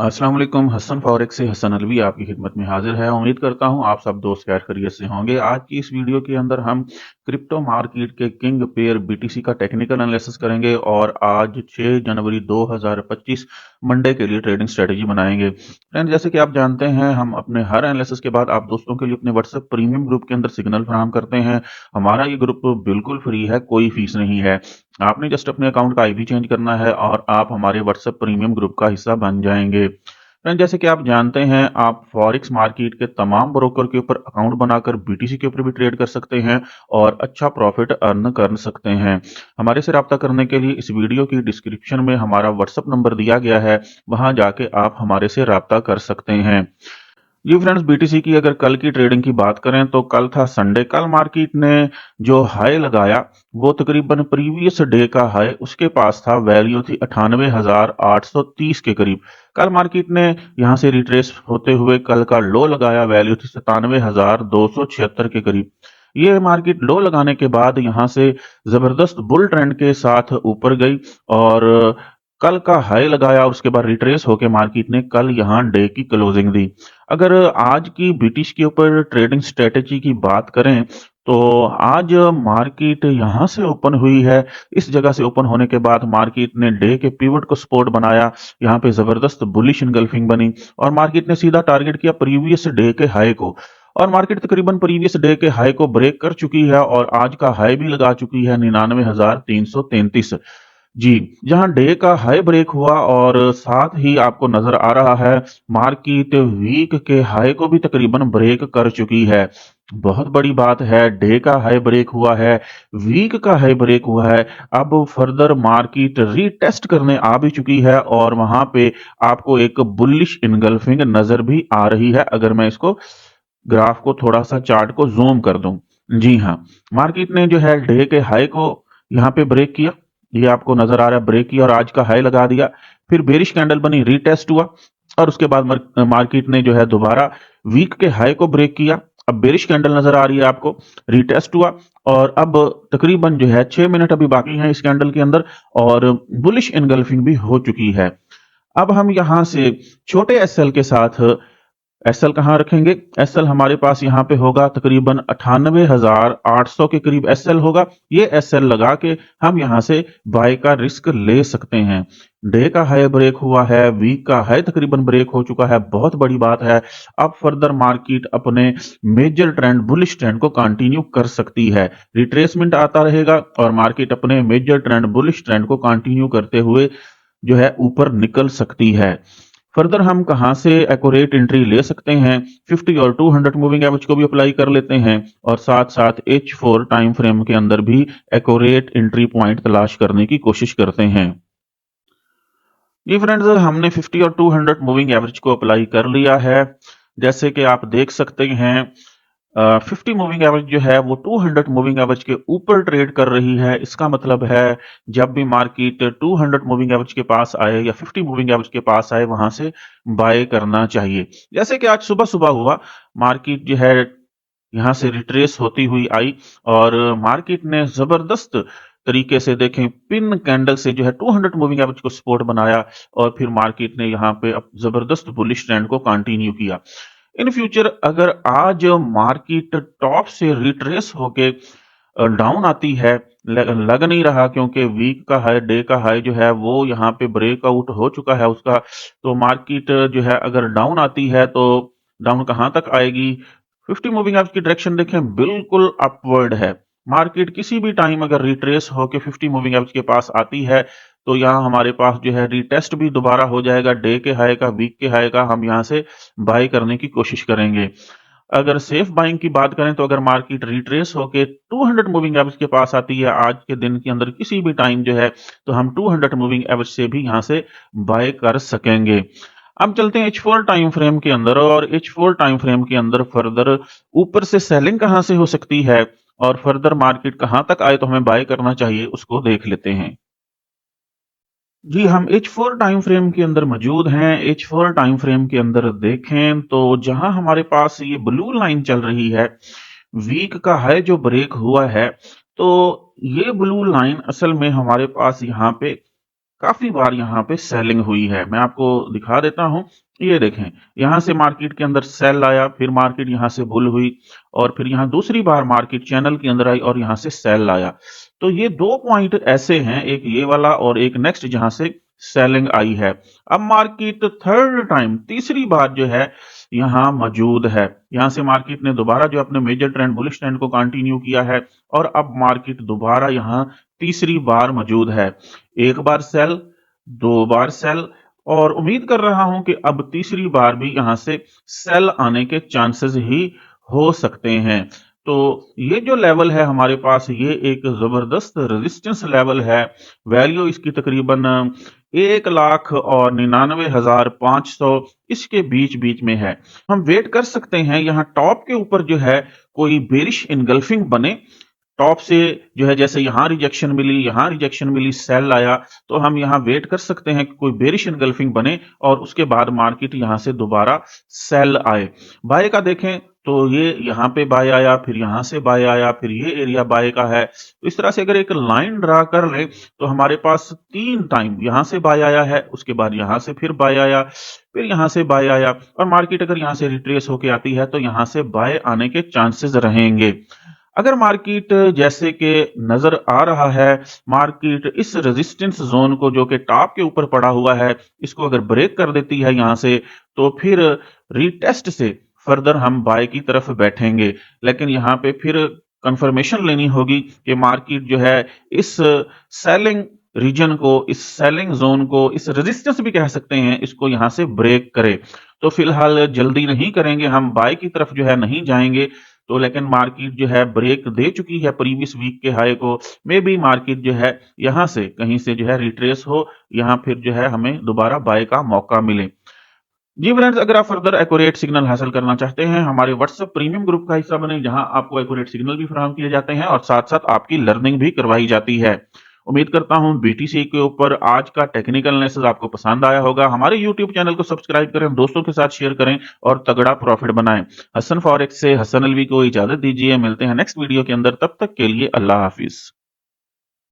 अस्सलाम वालेकुम। हसन फॉरेक्स से हसन अलवी आपकी खिदमत में हाजिर है। उम्मीद करता हूं आप सब दोस्त खैर खैरियत से होंगे। आज की इस वीडियो के अंदर हम क्रिप्टो मार्केट के किंग पेयर बीटीसी का टेक्निकल एनालिसिस करेंगे और आज 6 जनवरी 2025 मंडे के लिए ट्रेडिंग स्ट्रेटेजी बनाएंगे। फ्रेंड, जैसे कि आप जानते हैं, हम अपने हर एनालिसिस के बाद आप दोस्तों के लिए अपने व्हाट्सएप प्रीमियम ग्रुप के अंदर सिग्नल फराहम करते हैं। हमारा ये ग्रुप बिल्कुल फ्री है, कोई फीस नहीं है। आपने जस्ट अपने अकाउंट का आईडी चेंज करना है और आप हमारे व्हाट्सएप प्रीमियम ग्रुप का हिस्सा बन जाएंगे। फ्रेंड, जैसे कि आप जानते हैं, आप फॉरेक्स मार्केट के तमाम ब्रोकर के ऊपर अकाउंट बनाकर बीटीसी के ऊपर भी ट्रेड कर सकते हैं और अच्छा प्रॉफिट अर्न कर सकते हैं। हमारे से रब्ता करने के लिए इस वीडियो की डिस्क्रिप्शन में हमारा व्हाट्सएप नंबर दिया गया है, वहां जाके आप हमारे से रब्ता कर सकते हैं। जी फ्रेंड्स, बीटीसी की अगर कल की ट्रेडिंग की बात करें तो कल था संडे। कल मार्केट ने जो हाई लगाया वो तकरीबन प्रीवियस डे का हाई उसके पास था, वैल्यू थी 98,830 के करीब। कल मार्केट ने यहां से रिट्रेस होते हुए कल का लो लगाया, वैल्यू थी 97,276 के करीब। ये मार्केट लो लगाने के बाद यहां से जबरदस्त बुल ट्रेंड के साथ ऊपर गई और कल का हाई लगाया, उसके बाद रिट्रेस होकर मार्केट ने कल यहां डे की क्लोजिंग दी। अगर आज की ब्रिटिश के ऊपर ट्रेडिंग स्ट्रेटेजी की बात करें तो आज मार्केट यहां से ओपन हुई है। इस जगह से ओपन होने के बाद मार्केट ने डे के पिवट को सपोर्ट बनाया, यहां पे जबरदस्त बुलिश इनगल्फिंग बनी और मार्केट ने सीधा टारगेट किया प्रीवियस डे के हाई को। और मार्केट तकरीबन प्रीवियस डे के हाई को ब्रेक कर चुकी है और आज का हाई भी लगा चुकी है 99,333। जी, जहां डे का हाई ब्रेक हुआ और साथ ही आपको नजर आ रहा है मार्केट वीक के हाई को भी तकरीबन ब्रेक कर चुकी है। बहुत बड़ी बात है, डे का हाई ब्रेक हुआ है, वीक का हाई ब्रेक हुआ है। अब फर्दर मार्केट रीटेस्ट करने आ भी चुकी है और वहां पे आपको एक बुलिश इनगल्फिंग नजर भी आ रही है। अगर मैं इसको ग्राफ को थोड़ा सा चार्ट को जूम कर दूं, जी हाँ, मार्केट ने जो है डे के हाई को यहाँ पे ब्रेक किया, ये आपको नजर आ रहा है, ब्रेक किया और आज का हाई लगा दिया। फिर बेरिश कैंडल बनी, रीटेस्ट हुआ और उसके बाद मार्केट ने जो है दोबारा वीक के हाई को ब्रेक किया। अब बेरिश कैंडल नजर आ रही है आपको, रीटेस्ट हुआ और अब तकरीबन जो है 6 मिनट अभी बाकी हैं इस कैंडल के अंदर और बुलिश एनगल्फिंग भी हो चुकी है। अब हम यहां से छोटे एसएल के साथ एसएल कहां रखेंगे? एसएल हमारे पास यहां पे होगा तकरीबन 98,800 के करीब एसएल होगा। ये एसएल लगा के हम यहां से बाय का रिस्क ले सकते हैं। डे का हाई ब्रेक हुआ है, वीक का हाई तकरीबन ब्रेक हो चुका है, बहुत बड़ी बात है। अब फर्दर मार्केट अपने मेजर ट्रेंड बुलिश ट्रेंड को कंटिन्यू कर सकती है। रिट्रेसमेंट आता रहेगा और मार्केट अपने मेजर ट्रेंड बुलिश ट्रेंड को कंटिन्यू करते हुए जो है ऊपर निकल सकती है। फर्दर हम कहां से एक्यूरेट एंट्री ले सकते हैं? 50 और 200 मूविंग एवरेज को भी अप्लाई कर लेते हैं और साथ साथ H4 टाइम फ्रेम के अंदर भी एक्यूरेट एंट्री पॉइंट तलाश करने की कोशिश करते हैं। जी फ्रेंड्स, हमने 50 और 200 मूविंग एवरेज को अप्लाई कर लिया है। जैसे कि आप देख सकते हैं, 50 मूविंग एवरेज जो है वो 200 मूविंग एवरेज के ऊपर ट्रेड कर रही है। इसका मतलब है जब भी मार्केट 200 मूविंग एवरेज के पास आए या 50 मूविंग एवरेज के पास आए, वहां से बाय करना चाहिए। जैसे कि आज सुबह सुबह हुआ, मार्केट जो है यहां से रिट्रेस होती हुई आई और मार्केट ने जबरदस्त तरीके से देखें पिन कैंडल से जो है 200 मूविंग एवरेज को सपोर्ट बनाया और फिर मार्केट ने यहां पे जबरदस्त बुलिश ट्रेंड को कंटिन्यू किया। इन फ्यूचर अगर आज मार्केट टॉप से रिट्रेस होके डाउन आती है, लग नहीं रहा क्योंकि वीक का हाई डे का हाई जो है वो यहाँ पे ब्रेकआउट हो चुका है उसका, तो मार्केट जो है अगर डाउन आती है तो डाउन कहां तक आएगी? 50 मूविंग एवरेज की डायरेक्शन देखें, बिल्कुल अपवर्ड है। मार्केट किसी भी टाइम अगर रिट्रेस होके 50 मूविंग एवरेज के पास आती है तो यहाँ हमारे पास जो है रीटेस्ट भी दोबारा हो जाएगा डे के हाई का, वीक के हाई का। हम यहाँ से बाय करने की कोशिश करेंगे। अगर सेफ बाइंग की बात करें तो अगर मार्केट रिट्रेस होके 200 मूविंग एवरेज के पास आती है आज के दिन के अंदर किसी भी टाइम जो है, तो हम 200 मूविंग एवरेज से भी यहां से बाय कर सकेंगे। अब चलते हैं H4 टाइम फ्रेम के अंदर और H4 टाइम फ्रेम के अंदर फर्दर ऊपर से सेलिंग कहां से हो सकती है और फर्दर मार्केट कहां तक आए तो हमें बाय करना चाहिए, उसको देख लेते हैं। जी, हम H4 टाइम फ्रेम के अंदर मौजूद हैं। H4 टाइम फ्रेम के अंदर देखें तो जहां हमारे पास ये ब्लू लाइन चल रही है, वीक का हाई जो ब्रेक हुआ है, तो ये ब्लू लाइन असल में हमारे पास यहाँ पे काफी बार यहाँ पे सेलिंग हुई है। मैं आपको दिखा देता हूँ। ये देखें, यहाँ से मार्केट के अंदर सेल आया, फिर मार्केट यहाँ से बुल हुई, और फिर यहाँ दूसरी बार मार्केट चैनल के अंदर आई और यहाँ से सेल आया। तो ये दो पॉइंट ऐसे हैं, एक ये वाला और एक नेक्स्ट जहां से सेलिंग आई है। अब मार्केट थर्ड टाइम, तीसरी बार जो है यहाँ मौजूद है। यहां से मार्केट ने दोबारा जो अपने मेजर ट्रेंड, बुलिश ट्रेंड को कंटिन्यू किया है, और अब मार्केट दोबारा यहाँ तीसरी बार मौजूद है। एक बार सेल, दो बार सेल, और उम्मीद कर रहा हूं कि अब तीसरी बार भी यहां से सेल आने के चांसेस ही हो सकते हैं। तो ये जो लेवल है हमारे पास, ये एक जबरदस्त रेजिस्टेंस लेवल है। वैल्यू इसकी तकरीबन 1,99,500 इसके बीच बीच में है। हम वेट कर सकते हैं यहाँ टॉप के ऊपर जो है कोई बेरिश इनगल्फिंग बने। टॉप से जो है, जैसे यहां रिजेक्शन मिली, सेल आया, तो हम यहां वेट कर सकते हैं कि कोई बेरिश इनगल्फिंग बने और उसके बाद मार्केट यहां से दोबारा सेल आए। बाय का देखें तो ये यहां पे बाय आया, फिर यहां से बाय आया, फिर ये एरिया बाय का है। तो इस तरह से अगर एक लाइन ड्रा कर ले तो हमारे पास 3 टाइम यहां से बाय आया है, उसके बाद यहां से फिर बाय आया, फिर यहां से बाय आया, और मार्केट अगर यहां से रिट्रेस होके आती है तो यहां से बाय आने के चांसेस रहेंगे। अगर मार्केट जैसे कि नजर आ रहा है, मार्केट इस रेजिस्टेंस जोन को जो कि टॉप के ऊपर पड़ा हुआ है, इसको अगर ब्रेक कर देती है यहां से, तो फिर रीटेस्ट से फर्दर हम बाय की तरफ बैठेंगे। लेकिन यहां पे फिर कंफर्मेशन लेनी होगी कि मार्केट जो है इस सेलिंग रीजन को, इस सेलिंग जोन को, इस रेजिस्टेंस भी कह सकते हैं, इसको यहां से ब्रेक करे। तो फिलहाल जल्दी नहीं करेंगे, हम बाय की तरफ जो है नहीं जाएंगे। तो लेकिन मार्केट जो है ब्रेक दे चुकी है प्रीवियस वीक के हाई को। मे बी मार्केट जो है यहां से कहीं से जो है रिट्रेस हो, यहां फिर जो है हमें दोबारा बाय का मौका मिले। जी फ्रेंड्स, अगर आप फर्दर एक्यूरेट सिग्नल हासिल करना चाहते हैं, हमारे व्हाट्सएप प्रीमियम ग्रुप का हिस्सा बने, जहां आपको एक्यूरेट सिग्नल भी फराहम किए जाते हैं और साथ साथ आपकी लर्निंग भी करवाई जाती है। उम्मीद करता हूं बीटीसी के ऊपर आज का टेक्निकल एनालिसिस आपको पसंद आया होगा। हमारे यूट्यूब चैनल को सब्सक्राइब करें, दोस्तों के साथ शेयर करें और तगड़ा प्रॉफिट बनाएं। हसन फॉरेक्स से हसन अलवी को इजाजत दीजिए, मिलते हैं नेक्स्ट वीडियो के अंदर। तब तक के लिए अल्लाह हाफिज।